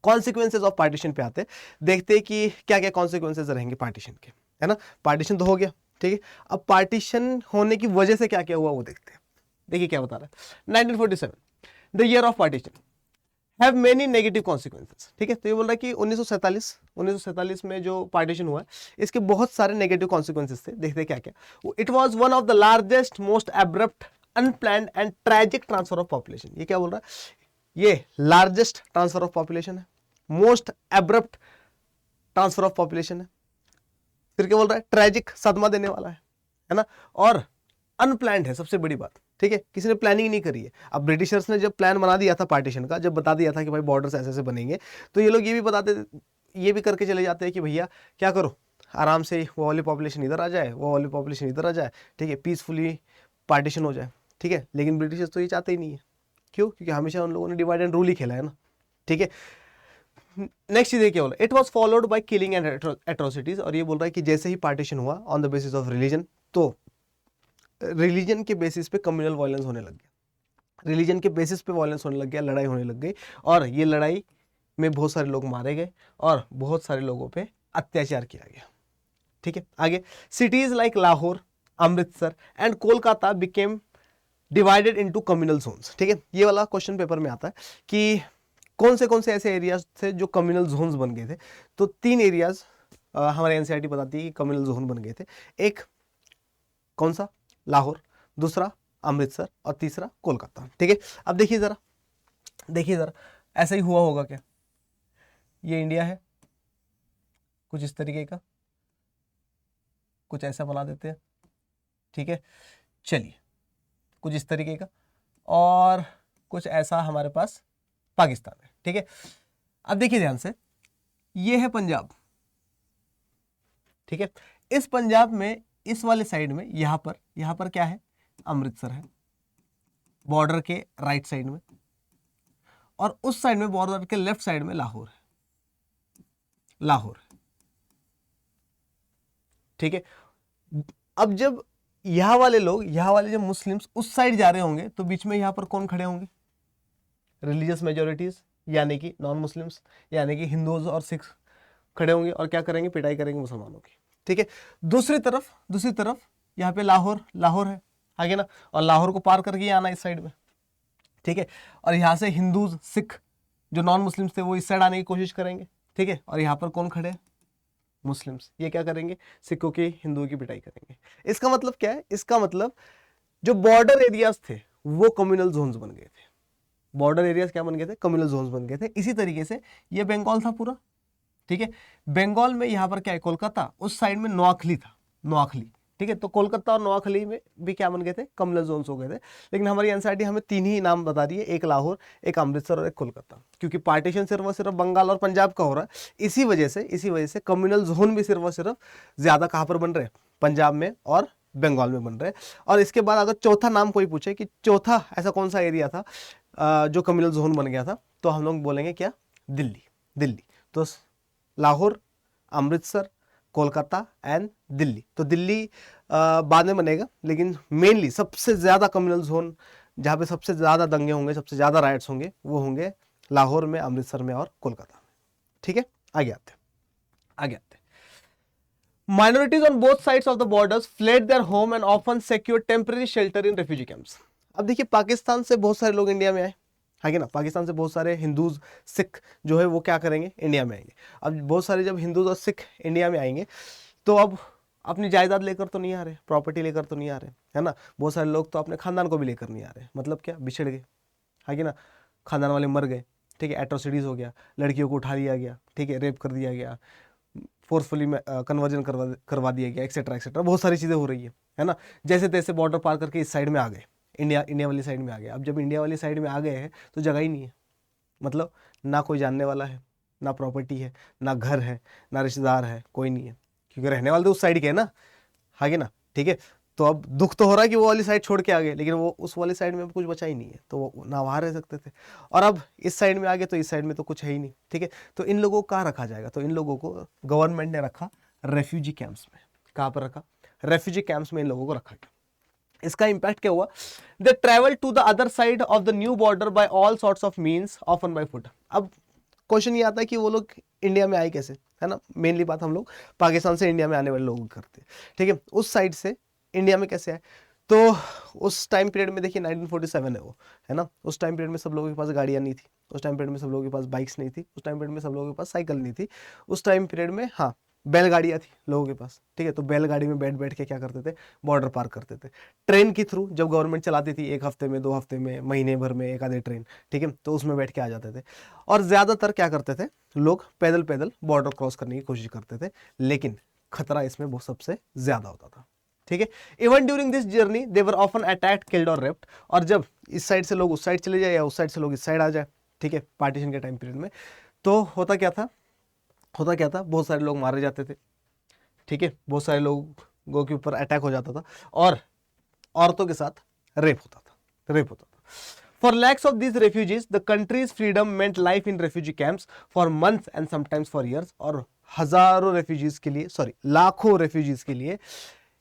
कॉन्सिक्वेंसेज ऑफ पार्टीशन पे आते हैं, देखते हैं कि क्या क्या कॉन्सिक्वेंसेज रहेंगे पार्टीशन के, है ना। पार्टीशन तो हो गया, ठीक है, अब पार्टीशन होने की वजह से क्या क्या हुआ वो देखते हैं। देखिए क्या बता रहा है, 1947 the year of partition have many negative consequences. ठीक है, तो ये बोल रहा है कि 1947 में जो पार्टीशन हुआ है, इसके बहुत सारे नेगेटिव कॉन्सिक्वेंसेज थे। देखते हैं क्या क्या। It was one of the largest most abrupt unplanned and tragic transfer of population. ये क्या बोल रहा है, ये लार्जेस्ट ट्रांसफर ऑफ पॉपुलेशन है, most abrupt transfer of population है, फिर क्या बोल रहा है, ट्रेजिक, सदमा देने वाला है ना, और अनप्लैंड है, सबसे बड़ी बात। ठीक है, किसी ने प्लानिंग नहीं करी है। अब ब्रिटिशर्स ने जब प्लान बना दिया था पार्टीशन का, जब बता दिया था कि भाई बॉर्डर्स ऐसे ऐसे बनेंगे, तो ये लोग ये भी करके चले जाते हैं कि भैया क्या करो, आराम से वो वाली पॉपुलेशन इधर आ जाए, वो वाली पॉपुलेशन इधर आ जाए, ठीक है, पीसफुली पार्टीशन हो जाए। ठीक है, लेकिन ब्रिटिशर्स तो ये चाहते ही नहीं है। क्यों, क्योंकि हमेशा उन लोगों ने डिवाइड एंड रूल ही खेला है ना। ठीक है, नेक्स्ट चीज क्या बोला, it was followed by killing and atrocities. और ये बोल रहा है कि जैसे ही पार्टीशन हुआ on the basis of religion, तो रिलीजन के बेसिस पे कम्युनल वायलेंस होने लग गया, रिलीजन के बेसिस पे वायलेंस होने लग गया, लड़ाई होने लग गई। और ये लड़ाई में बहुत सारे लोग मारे गए और बहुत सारे लोगों पे अत्याचार किया गया। ठीक है, आगे cities like Lahore, Amritsar and Kolkata became divided into communal zones. ठीक है, ये वाला क्वेश्चन पेपर में आता है कि कौन से ऐसे एरियाज थे जो कम्युनल जोन्स बन गए थे। तो 3 एरियाज हमारे एनसीईआरटी बताती है कि कम्युनल जोन बन गए थे। एक कौन सा, लाहौर, दूसरा अमृतसर और तीसरा कोलकाता। ठीक है, अब देखिए जरा ऐसा ही हुआ होगा क्या। ये इंडिया है कुछ इस तरीके का, कुछ ऐसा बना देते हैं। ठीक है, चलिए कुछ इस तरीके का, और कुछ ऐसा हमारे पास पाकिस्तान है। ठीक है, अब देखिए ध्यान से, ये है पंजाब। ठीक है, इस पंजाब में इस वाले साइड में यहां पर क्या है, अमृतसर है बॉर्डर के राइट साइड में, और उस साइड में बॉर्डर के लेफ्ट साइड में लाहौर है, लाहौर। ठीक है, अब जब यहां वाले जब मुस्लिम्स उस साइड जा रहे होंगे तो बीच में यहां पर कौन खड़े होंगे, रिलीजियस मेजोरिटीज यानी कि नॉन मुस्लिम्स यानी कि हिंदूज और सिख खड़े होंगे और क्या करेंगे, पिटाई करेंगे मुसलमानों की। ठीक है, दूसरी तरफ यहाँ पे लाहौर है आगे ना, और लाहौर को पार करके आना इस साइड में। ठीक है, और यहाँ से हिंदूज सिख जो नॉन मुस्लिम्स थे वो इस साइड आने की कोशिश करेंगे। ठीक है, और यहाँ पर कौन खड़े हैं, मुस्लिम्स। ये क्या करेंगे, सिखों की हिंदुओं की पिटाई करेंगे। इसका मतलब क्या है, इसका मतलब जो बॉर्डर एरियाज थे वो कम्युनल जोन्स बन गए थे। बॉर्डर एरियाज क्या बन गए थे, कम्युनल जोन्स बन गए थे। इसी तरीके से ये बंगाल था पूरा। ठीक है, बंगाल में यहाँ पर क्या है, कोलकाता, उस साइड में नोआखली था, नोआखली। ठीक है, तो कोलकाता और नोआखली में भी क्या बन गए थे, कम्युनल जोन्स हो गए थे। लेकिन हमारी एनसीईआरटी हमें 3 ही नाम बता रही है, एक लाहौर, एक अमृतसर और एक कोलकाता, क्योंकि पार्टीशन सिर्फ और सिर्फ बंगाल और पंजाब का हो रहा है। इसी वजह से कम्युनल जोन भी सिर्फ और सिर्फ ज्यादा कहाँ पर बन रहे हैं, पंजाब में और बंगाल में बन रहे हैं। और इसके बाद अगर चौथा नाम कोई पूछे कि चौथा ऐसा कौन सा एरिया था जो कम्युनल जोन बन गया था, तो हम लोग बोलेंगे क्या, दिल्ली। तो लाहौर, अमृतसर, कोलकाता एंड दिल्ली। तो दिल्ली बाद में बनेगा, लेकिन मेनली सबसे ज्यादा कम्युनल जोन जहाँ पे सबसे ज्यादा दंगे होंगे, सबसे ज्यादा राइट्स होंगे, वो होंगे लाहौर में, अमृतसर में और कोलकाता में। ठीक है, आगे आते minorities on both sides of the borders fled their home and often secure temporary shelter in refugee camps. अब देखिए, पाकिस्तान से बहुत सारे लोग इंडिया में आए, है ना, पाकिस्तान से बहुत सारे हिंदूज सिख जो है वो क्या करेंगे, इंडिया में आएंगे। अब बहुत सारे जब हिंदूज और सिख इंडिया में आएंगे तो अब अपनी जायदाद लेकर तो नहीं आ रहे, प्रॉपर्टी लेकर तो नहीं आ रहे, है ना। बहुत सारे लोग तो अपने खानदान को भी लेकर नहीं आ रहे, मतलब क्या, बिछड़ गए, है ना, खानदान वाले मर गए। ठीक है, एट्रोसिटीज हो गया, लड़कियों को उठा लिया गया, ठीक है, रेप कर दिया गया, फोर्सफुली कन्वर्जन करवा दिया गया, एक्सेट्रा बहुत सारी चीज़ें हो रही है ना। जैसे तैसे बॉर्डर पार करके इस साइड में आ गए, इंडिया वाली साइड में आ गए। अब जब इंडिया वाली साइड में आ गए हैं तो जगह ही नहीं है, मतलब ना कोई जानने वाला है, ना प्रॉपर्टी है, ना घर है, ना रिश्तेदार है, कोई नहीं है, क्योंकि रहने वाले तो उस साइड के है ना, है ना। ठीक है, तो अब दुख तो हो रहा है कि वो वाली साइड छोड़ के आ गए, लेकिन वो उस वाली साइड में कुछ बचा ही नहीं है, तो वो ना वहाँ रह सकते थे। और अब इस साइड में आ गए तो इस साइड में तो कुछ है ही नहीं। ठीक है, तो इन लोगों को कहाँ रखा जाएगा, तो इन लोगों को गवर्नमेंट ने रखा रेफ्यूजी कैंप्स में। कहाँ पर रखा, रेफ्यूजी कैंप्स में इन लोगों को रखा गया। इसका इंपैक्ट क्या हुआ, they travel to the other side of the new border by all sorts of means, often by foot. अब क्वेश्चन ये आता है कि वो लोग इंडिया में आए कैसे, है ना। मेनली बात हम लोग पाकिस्तान से इंडिया में आने वाले लोग करते हैं। ठीक है, उस साइड से इंडिया में कैसे आए, तो उस टाइम पीरियड में देखिए 1947 है वो, है ना। उस टाइम पीरियड में सब लोगों के पास गाड़ियाँ नहीं थी, उस टाइम पीरियड में सब लोगों के पास बाइक्स नहीं थी, उस टाइम पीरियड में सब लोगों के पास साइकिल नहीं थी, उस टाइम पीरियड में हाँ बैलगाड़ियाँ थी लोगों के पास। ठीक है, तो बैलगाड़ी में बैठ बैठ के क्या करते थे, बॉर्डर पार करते थे। ट्रेन के थ्रू जब गवर्नमेंट चलाती थी, 1 हफ्ते में, 2 हफ्ते में, महीने भर में एक आधे ट्रेन, ठीक है, तो उसमें बैठ के आ जाते थे। और ज़्यादातर क्या करते थे लोग, पैदल पैदल बॉर्डर क्रॉस करने की कोशिश करते थे, लेकिन खतरा इसमें बहुत सबसे ज़्यादा होता था। ठीक है, even during this journey they were often attacked, killed और रेप्ड। और जब इस साइड से लोग उस साइड चले जाए या उस साइड से लोग इस साइड आ जाए, ठीक है, पार्टीशन के टाइम पीरियड में, तो होता क्या था, बहुत सारे लोग मारे जाते थे। ठीक है, बहुत सारे लोगों के ऊपर अटैक हो जाता था, और औरतों के साथ रेप होता था। For lakhs of these refugees, the country's freedom meant life in refugee camps for months and sometimes for years। और हजारों रेफ्यूजीज के लिए, लाखों रेफ्यूजीज के लिए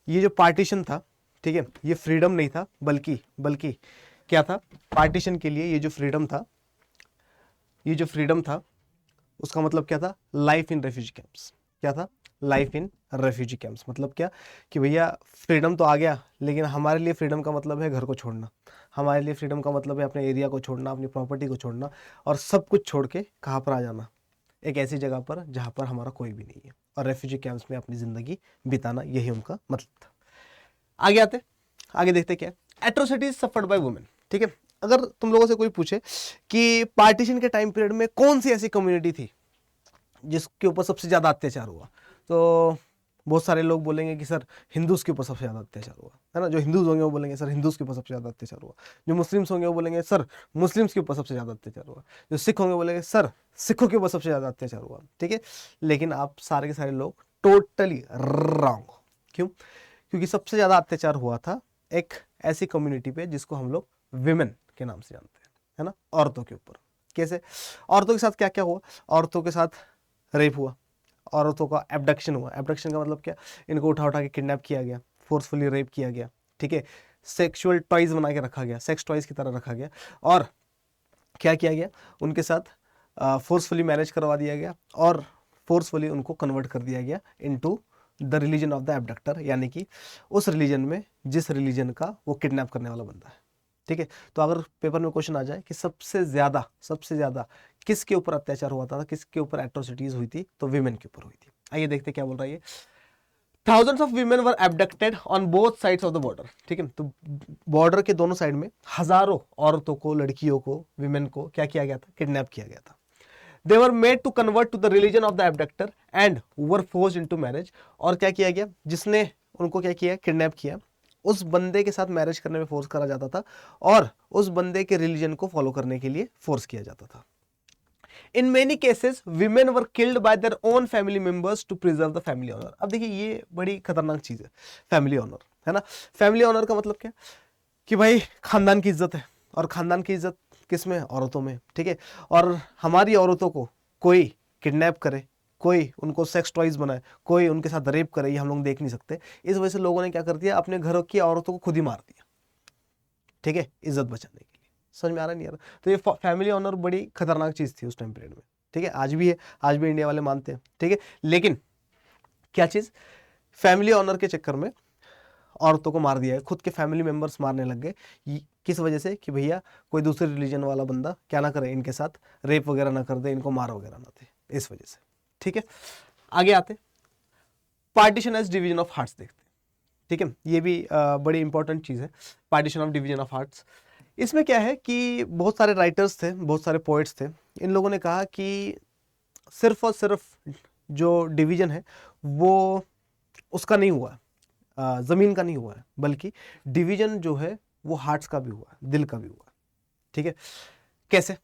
ये जो पार्टीशन था, ठीक है, ये फ्रीडम नहीं था, बल्कि क्या था, पार्टीशन के लिए ये जो फ्रीडम था उसका मतलब क्या था, लाइफ इन रेफ्यूजी कैंप्स। क्या था, लाइफ इन रेफ्यूजी कैंप्स। मतलब क्या कि भैया फ्रीडम तो आ गया, लेकिन हमारे लिए फ्रीडम का मतलब है घर को छोड़ना, हमारे लिए फ्रीडम का मतलब है अपने एरिया को छोड़ना, अपनी प्रॉपर्टी को छोड़ना, और सब कुछ छोड़ के कहाँ पर आ जाना, एक ऐसी जगह पर जहाँ पर हमारा कोई भी नहीं है, और रेफ्यूजी कैंप्स में अपनी ज़िंदगी बिताना, यही उनका मतलब था। आगे आते, आगे देखते क्या एट्रोसिटीज सफर्ड बाय वुमेन। ठीक है, अगर तुम लोगों से कोई पूछे कि पार्टीशन के टाइम पीरियड में कौन सी ऐसी कम्युनिटी थी जिसके ऊपर सबसे ज़्यादा अत्याचार हुआ, तो बहुत सारे लोग बोलेंगे कि सर हिंदूज़ के ऊपर सबसे ज़्यादा अत्याचार हुआ है ना। जो हिंदूज़ होंगे वो बोलेंगे सर हिंदूज़ के ऊपर सबसे ज़्यादा अत्याचार हुआ। जो मुस्लिम्स होंगे वो बोलेंगे सर मुस्लिम्स के ऊपर सबसे ज़्यादा अत्याचार हुआ। जो सिख होंगे बोलेंगे सर सिखों के ऊपर सबसे ज़्यादा अत्याचार हुआ। ठीक है, लेकिन आप सारे के सारे लोग टोटली रॉन्ग। क्यों? क्योंकि सबसे ज़्यादा अत्याचार हुआ था एक ऐसी कम्युनिटी पे जिसको हम लोग विमेन के नाम से जानते हैं, है ना, औरतों के ऊपर। कैसे? औरतों के साथ क्या क्या हुआ? औरतों के साथ रेप हुआ, औरतों का एब्डक्शन हुआ। एब्डक्शन का मतलब क्या? इनको उठा उठा के किडनैप किया गया, फोर्सफुली रेप किया गया। ठीक है, सेक्सुअल टॉयज बना के रखा गया, सेक्स टॉयज की तरह रखा गया, और क्या किया गया, उनके साथ फोर्सफुली मैरिज करवा दिया गया, और फोर्सफुली उनको कन्वर्ट कर दिया गया into the religion of the abductor, यानी कि उस रिलीजन में जिस रिलीजन का वो किडनैप करने वाला बंदा है। ठीक है, तो अगर पेपर में क्वेश्चन आ जाए कि सबसे ज़्यादा किसके ऊपर अत्याचार हुआ था, किसके ऊपर एट्रोसिटीज हुई थी, तो विमेन के ऊपर हुई थी। आइए देखते क्या बोल रहा है ये। Thousands of women were abducted on both sides of the border। ठीक है, तो बॉर्डर के दोनों साइड में हजारों औरतों को, लड़कियों को, विमेन को क्या किया गया था? किडनैप किया गया था। They were made to convert to the religion of the abductor and were forced into marriage। और क्या किया गया? जिसने उनको क्या किया? किडनैप किया, उस बंदे के साथ मैरिज करने में फोर्स करा जाता था, और उस बंदे के रिलीजन को फॉलो करने के लिए फोर्स किया जाता था। In many cases women were killed by their own family members to preserve the family honour. अब देखिए ये बड़ी खतरनाक चीज है, फैमिली ऑनर, है ना। फैमिली ऑनर का मतलब क्या? कि भाई खानदान की इज्जत है, और खानदान की इज्जत किस में? औरतों में। ठीक है, और हमारी औरतों को कोई किडनैप करे, कोई उनको सेक्स टॉयज बनाए, कोई उनके साथ रेप करे, ये हम लोग देख नहीं सकते। इस वजह से लोगों ने क्या कर दिया? अपने घरों की औरतों को खुद ही मार दिया। ठीक है, इज्जत बचाने के लिए। समझ में आ रहा नहीं आ रहा? तो ये फैमिली ऑनर बड़ी खतरनाक चीज थी उस टाइम पीरियड में। ठीक है, आज भी है, आज भी इंडिया वाले मानते हैं। ठीक है, लेकिन क्या चीज? फैमिली ऑनर के चक्कर में औरतों को मार दिया है, खुद के फैमिली मेंबर्स मारने लग गए। किस वजह से? कि भैया कोई दूसरे रिलीजन वाला बंदा क्या ना करे, इनके साथ रेप वगैरह ना कर दे, इनको मार वगैरह ना दे, इस वजह से। ठीक है, आगे आते partition as division of hearts देखते हैं। ठीक है, ये भी बड़ी इंपॉर्टेंट चीज़ है, partition of division of hearts. इसमें क्या है कि बहुत सारे राइटर्स थे, बहुत सारे पोइट्स थे, इन लोगों ने कहा कि सिर्फ और सिर्फ जो डिवीजन है वो उसका नहीं हुआ है, ज़मीन का नहीं हुआ है, बल्कि डिवीजन जो है वो हार्ट्स का भी हुआ है, दिल का भी हुआ है। ठीक है, कैसे?